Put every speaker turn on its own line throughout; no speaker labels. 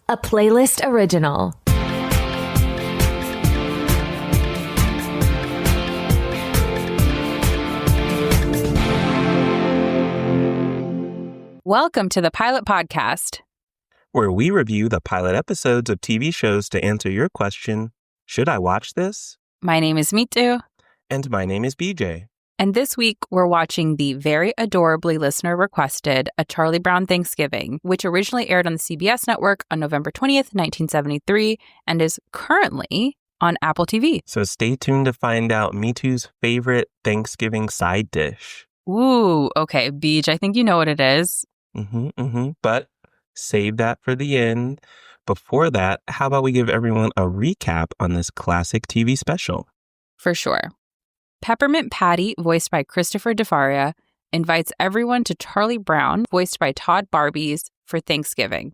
a Playlyst original.
Welcome to the Pilot Podcast,
where we review the pilot episodes of TV shows to answer your question, should I watch this?
My name is Mitu.
And my name is BJ.
And this week, we're watching the very adorably listener-requested A Charlie Brown Thanksgiving, which originally aired on the CBS network on November 20th, 1973, and is currently on Apple TV.
So stay tuned to find out Mitu's favorite Thanksgiving side dish.
Ooh, okay, Beej, I think you know what it is.
But save that for the end. Before that, how about we give everyone a recap on this classic TV special?
For sure. Peppermint Patty, voiced by Christopher DeFaria, invites everyone to Charlie Brown, voiced by Todd Barbies, for Thanksgiving,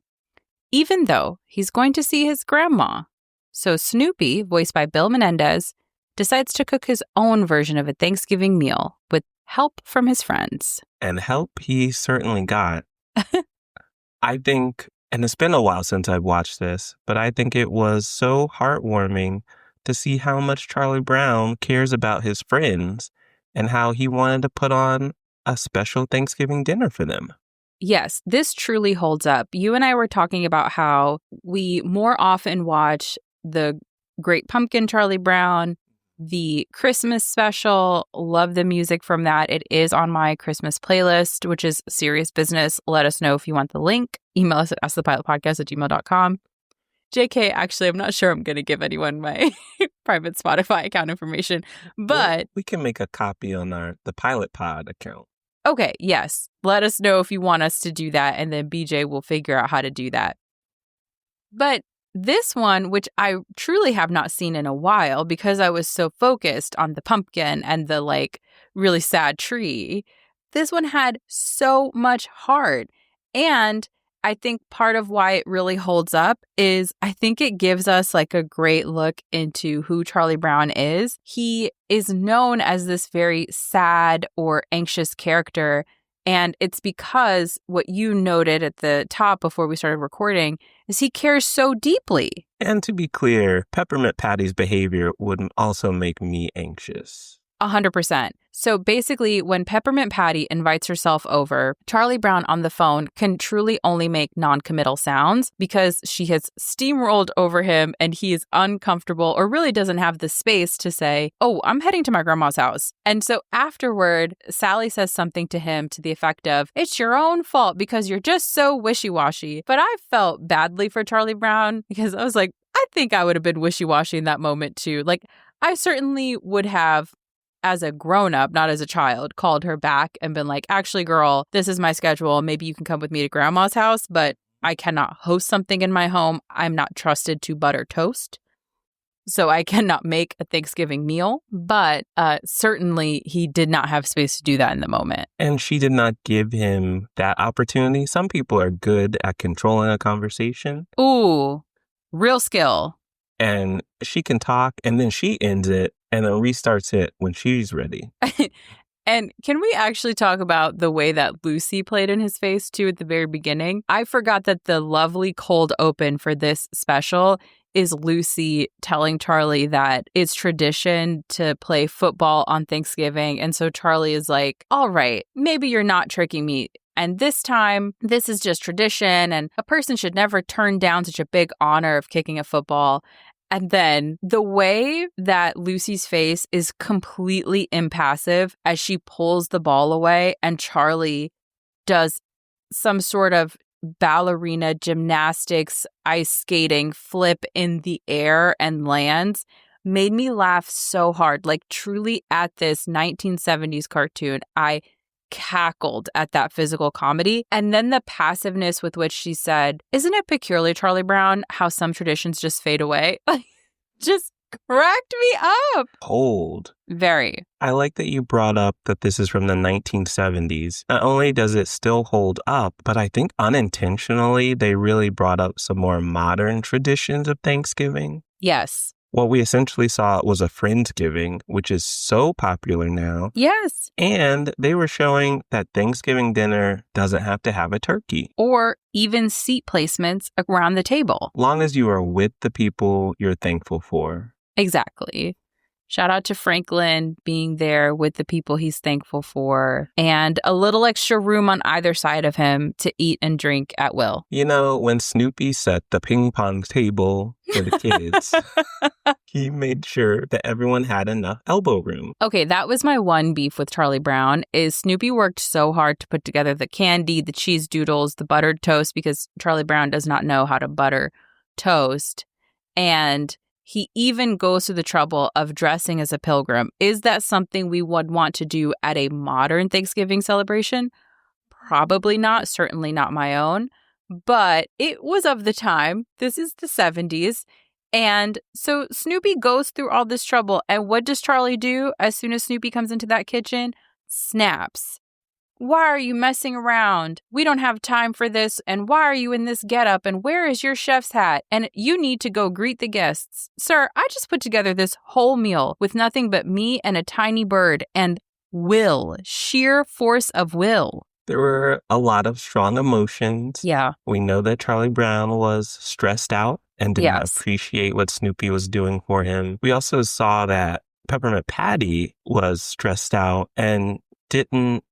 even though he's going to see his grandma. So Snoopy, voiced by Bill Menendez, decides to cook his own version of a Thanksgiving meal with help from his friends.
And help he certainly got. I think, and it's been a while since I've watched this, but I think it was so heartwarming to see how much Charlie Brown cares about his friends and how he wanted to put on a special Thanksgiving dinner for them.
Yes, this truly holds up. You and I were talking about how we more often watch the Great Pumpkin Charlie Brown, the Christmas special. Love the music from that. It is on my Christmas playlist, which is serious business. Let us know if you want the link. Email us at askthepilotpodcast@gmail.com. JK, actually, I'm not sure I'm going to give anyone my private Spotify account information, but...
Well, we can make a copy on the Pilot Pod account.
Okay, yes. Let us know if you want us to do that, and then BJ will figure out how to do that. But this one, which I truly have not seen in a while because I was so focused on the pumpkin and the, really sad tree, this one had so much heart. And I think part of why it really holds up is I think it gives us a great look into who Charlie Brown is. He is known as this very sad or anxious character. And it's because what you noted at the top before we started recording is he cares so deeply.
And to be clear, Peppermint Patty's behavior would also make me anxious.
100%. So basically, when Peppermint Patty invites herself over, Charlie Brown on the phone can truly only make non-committal sounds because she has steamrolled over him and he is uncomfortable or really doesn't have the space to say, oh, I'm heading to my grandma's house. And so afterward, Sally says something to him to the effect of, it's your own fault because you're just so wishy-washy. But I felt badly for Charlie Brown because I was like, I think I would have been wishy-washy in that moment too. I certainly would have, as a grown-up, not as a child, called her back and been like, actually, girl, this is my schedule. Maybe you can come with me to grandma's house, but I cannot host something in my home. I'm not trusted to butter toast, so I cannot make a Thanksgiving meal. But certainly he did not have space to do that in the moment.
And she did not give him that opportunity. Some people are good at controlling a conversation.
Ooh, real skill.
And she can talk, and then she ends it, and then restarts it when she's ready.
And can we actually talk about the way that Lucy played in his face, too, at the very beginning? I forgot that the lovely cold open for this special is Lucy telling Charlie that it's tradition to play football on Thanksgiving. And so Charlie is like, all right, maybe you're not tricking me. And this time, this is just tradition, and a person should never turn down such a big honor of kicking a football. And then the way that Lucy's face is completely impassive as she pulls the ball away and Charlie does some sort of ballerina gymnastics, ice skating flip in the air and lands made me laugh so hard. Truly at this 1970s cartoon, I cackled at that physical comedy. And then the passiveness with which she said, isn't it peculiar, Charlie Brown, how some traditions just fade away? Just cracked me up.
Cold.
Very.
I like that you brought up that this is from the 1970s. Not only does it still hold up, but I think unintentionally they really brought up some more modern traditions of Thanksgiving.
Yes.
What we essentially saw was a Friendsgiving, which is so popular now.
Yes.
And they were showing that Thanksgiving dinner doesn't have to have a turkey.
Or even seat placements around the table.
Long as you are with the people you're thankful for.
Exactly. Shout out to Franklin being there with the people he's thankful for, and a little extra room on either side of him to eat and drink at will.
You know, when Snoopy set the ping pong table for the kids, he made sure that everyone had enough elbow room.
Okay, that was my one beef with Charlie Brown, is Snoopy worked so hard to put together the candy, the cheese doodles, the buttered toast, because Charlie Brown does not know how to butter toast. And he even goes to the trouble of dressing as a pilgrim. Is that something we would want to do at a modern Thanksgiving celebration? Probably not. Certainly not my own. But it was of the time. This is the 70s. And so Snoopy goes through all this trouble. And what does Charlie do as soon as Snoopy comes into that kitchen? Snaps. Why are you messing around? We don't have time for this. And why are you in this getup? And where is your chef's hat? And you need to go greet the guests. Sir, I just put together this whole meal with nothing but me and a tiny bird and will, sheer force of will.
There were a lot of strong emotions.
Yeah.
We know that Charlie Brown was stressed out and did not appreciate what Snoopy was doing for him. We also saw that Peppermint Patty was stressed out and didn't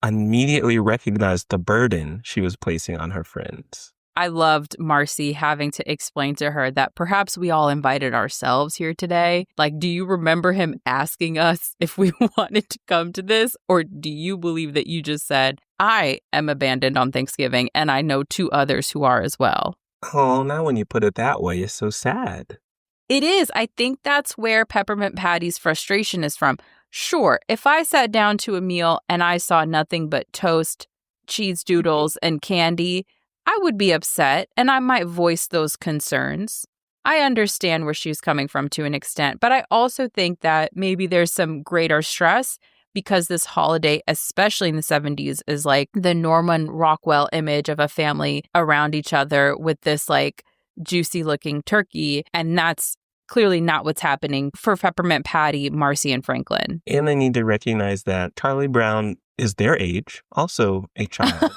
immediately recognized the burden she was placing on her friends.
I loved Marcy having to explain to her that perhaps we all invited ourselves here today. Like, do you remember him asking us if we wanted to come to this? Or do you believe that you just said, I am abandoned on Thanksgiving and I know 2 others who are as well?
Oh, now when you put it that way, it's so sad.
It is. I think that's where Peppermint Patty's frustration is from. Sure, if I sat down to a meal and I saw nothing but toast, cheese doodles, and candy, I would be upset and I might voice those concerns. I understand where she's coming from to an extent, but I also think that maybe there's some greater stress because this holiday, especially in the 70s, is like the Norman Rockwell image of a family around each other with this like juicy looking turkey. And that's clearly not what's happening for Peppermint Patty, Marcy, and Franklin.
And they need to recognize that Charlie Brown is their age, also a child,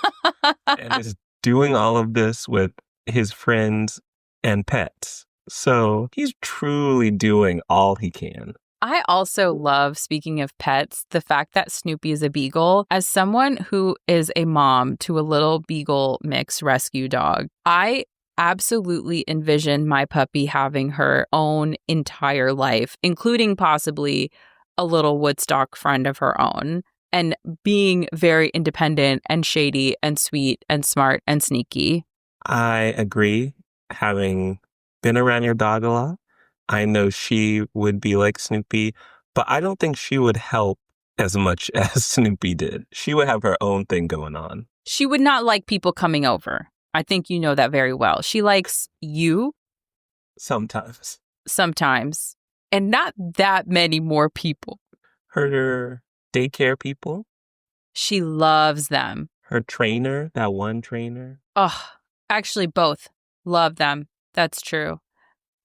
and is doing all of this with his friends and pets. So he's truly doing all he can.
I also love, speaking of pets, the fact that Snoopy is a beagle. As someone who is a mom to a little beagle mix rescue dog, I absolutely envision my puppy having her own entire life, including possibly a little Woodstock friend of her own, and being very independent and shady and sweet and smart and sneaky.
I agree. Having been around your dog a lot, I know she would be like Snoopy, but I don't think she would help as much as Snoopy did. She would have her own thing going on.
She would not like people coming over. I think you know that very well. She likes you.
Sometimes.
Sometimes. And not that many more people.
Her daycare people.
She loves them.
Her trainer, that one trainer.
Oh, actually both. Love them. That's true.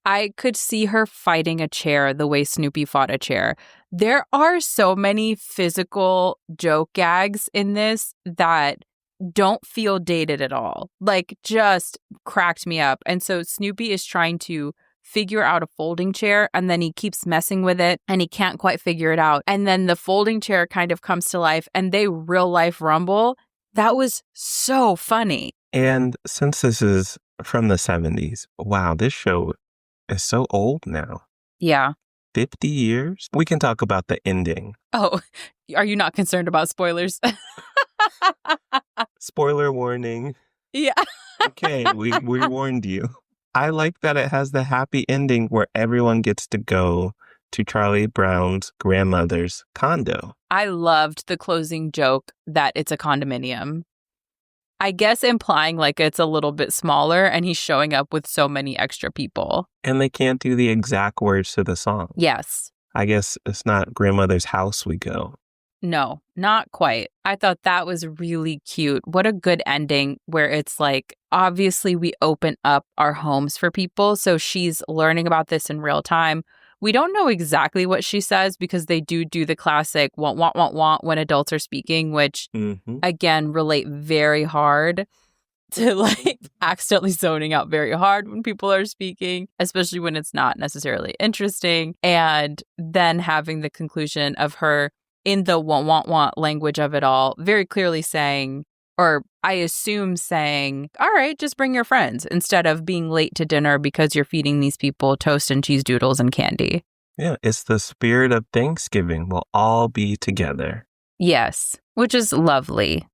I could see her fighting a chair the way Snoopy fought a chair. There are so many physical joke gags in this that don't feel dated at all. Like, just cracked me up. And so Snoopy is trying to figure out a folding chair, and then he keeps messing with it, and he can't quite figure it out. And then the folding chair kind of comes to life, and they real life rumble. That was so funny.
And since this is from the 70s, wow, this show is so old now.
Yeah.
50 years? We can talk about the ending.
Oh, are you not concerned about spoilers?
Spoiler warning.
Yeah.
Okay, we warned you. I like that it has the happy ending where everyone gets to go to Charlie Brown's grandmother's condo.
I loved the closing joke that it's a condominium. I guess implying like it's a little bit smaller and he's showing up with so many extra people.
And they can't do the exact words to the song.
Yes.
I guess it's not grandmother's house we go.
No, not quite. I thought that was really cute. What a good ending where it's like obviously we open up our homes for people. So she's learning about this in real time. We don't know exactly what she says because they do the classic want when adults are speaking, which again relate very hard to like accidentally zoning out very hard when people are speaking, especially when it's not necessarily interesting. And then having the conclusion of her in the want language of it all, very clearly saying, or I assume saying, all right, just bring your friends instead of being late to dinner because you're feeding these people toast and cheese doodles and candy.
Yeah, it's the spirit of Thanksgiving. We'll all be together.
Yes, which is lovely.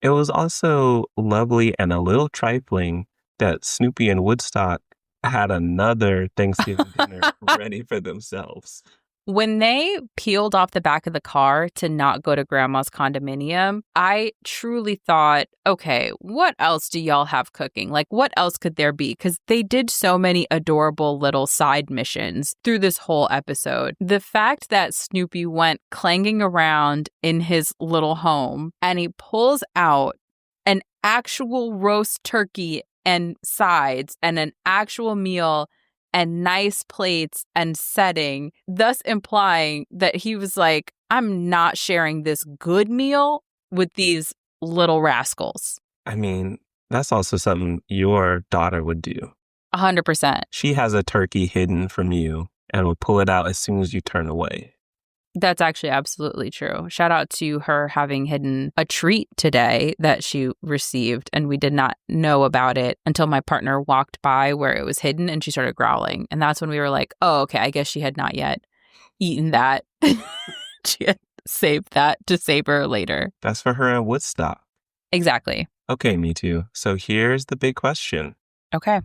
It was also lovely and a little trifling that Snoopy and Woodstock had another Thanksgiving dinner ready for themselves.
When they peeled off the back of the car to not go to Grandma's condominium, I truly thought, okay, what else do y'all have cooking? Like, what else could there be? Because they did so many adorable little side missions through this whole episode. The fact that Snoopy went clanging around in his little home and he pulls out an actual roast turkey and sides and an actual meal and nice plates and setting, thus implying that he was like, I'm not sharing this good meal with these little rascals.
I mean, that's also something your daughter would do.
100%.
She has a turkey hidden from you and will pull it out as soon as you turn away.
That's actually absolutely true. Shout out to her having hidden a treat today that she received, and we did not know about it until my partner walked by where it was hidden and she started growling. And that's when we were like, oh, okay, I guess she had not yet eaten that. She had saved that to savor later.
That's for her at Woodstock.
Exactly.
Okay, me too. So here's the big question.
Okay.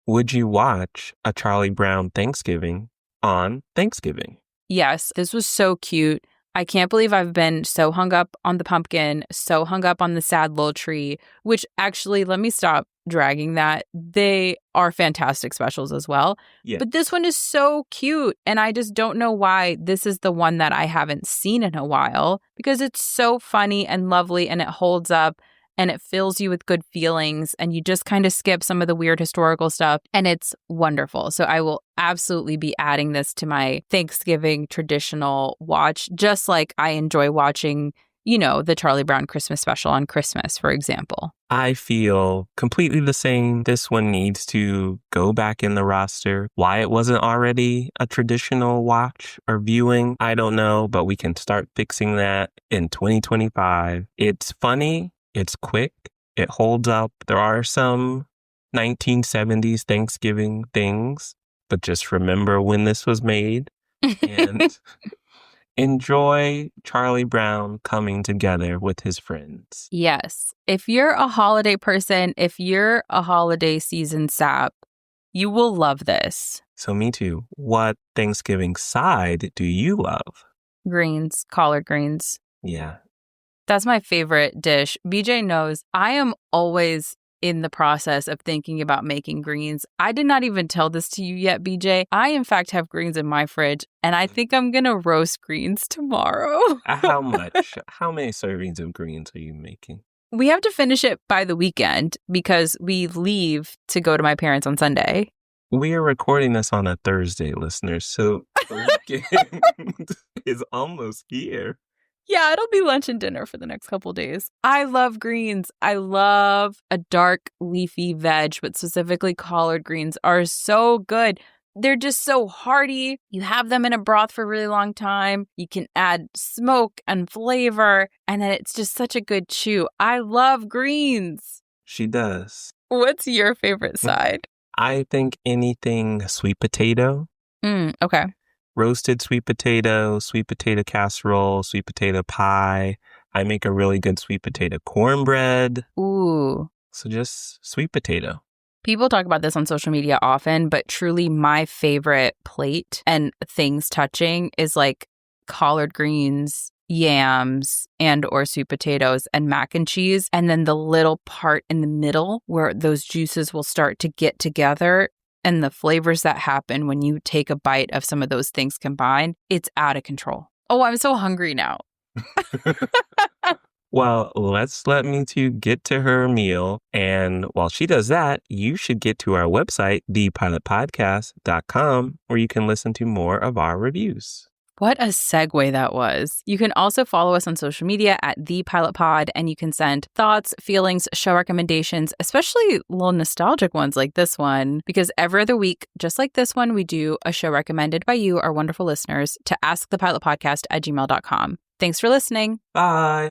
Would you watch a Charlie Brown Thanksgiving on Thanksgiving?
Yes, this was so cute. I can't believe I've been so hung up on the pumpkin, so hung up on the sad little tree, which actually, let me stop dragging that. They are fantastic specials as well.
Yeah.
But this one is so cute. And I just don't know why this is the one that I haven't seen in a while because it's so funny and lovely and it holds up. And it fills you with good feelings and you just kind of skip some of the weird historical stuff and it's wonderful. So I will absolutely be adding this to my Thanksgiving traditional watch, just like I enjoy watching, you know, the Charlie Brown Christmas special on Christmas, for example.
I feel completely the same. This one needs to go back in the roster. Why it wasn't already a traditional watch or viewing, I don't know, but we can start fixing that in 2025. It's funny. It's quick. It holds up. There are some 1970s Thanksgiving things, but just remember when this was made and enjoy Charlie Brown coming together with his friends.
Yes. If you're a holiday person, if you're a holiday season sap, you will love this.
So me too. What Thanksgiving side do you love?
Greens, collard greens.
Yeah.
That's my favorite dish. BJ knows I am always in the process of thinking about making greens. I did not even tell this to you yet, BJ. I, in fact, have greens in my fridge, and I think I'm going to roast greens tomorrow.
How much? How many servings of greens are you making?
We have to finish it by the weekend because we leave to go to my parents on Sunday.
We are recording this on a Thursday, listeners, so the weekend is almost here.
Yeah, it'll be lunch and dinner for the next couple days. I love greens. I love a dark leafy veg, but specifically collard greens are so good. They're just so hearty. You have them in a broth for a really long time. You can add smoke and flavor, and then it's just such a good chew. I love greens.
She does.
What's your favorite side?
I think anything sweet potato.
Okay.
Roasted sweet potato casserole, sweet potato pie. I make a really good sweet potato cornbread.
Ooh.
So just sweet potato.
People talk about this on social media often, but truly my favorite plate and things touching is like collard greens, yams, and or sweet potatoes and mac and cheese. And then the little part in the middle where those juices will start to get together. And the flavors that happen when you take a bite of some of those things combined, it's out of control. Oh, I'm so hungry now.
Well, let's let me to get to her meal. And while she does that, you should get to our website, thepilotpodcast.com, where you can listen to more of our reviews.
What a segue that was. You can also follow us on social media at The Pilot Pod, and you can send thoughts, feelings, show recommendations, especially little nostalgic ones like this one, because every other week, just like this one, we do a show recommended by you, our wonderful listeners, to askthepilotpodcast@gmail.com. Thanks for listening.
Bye.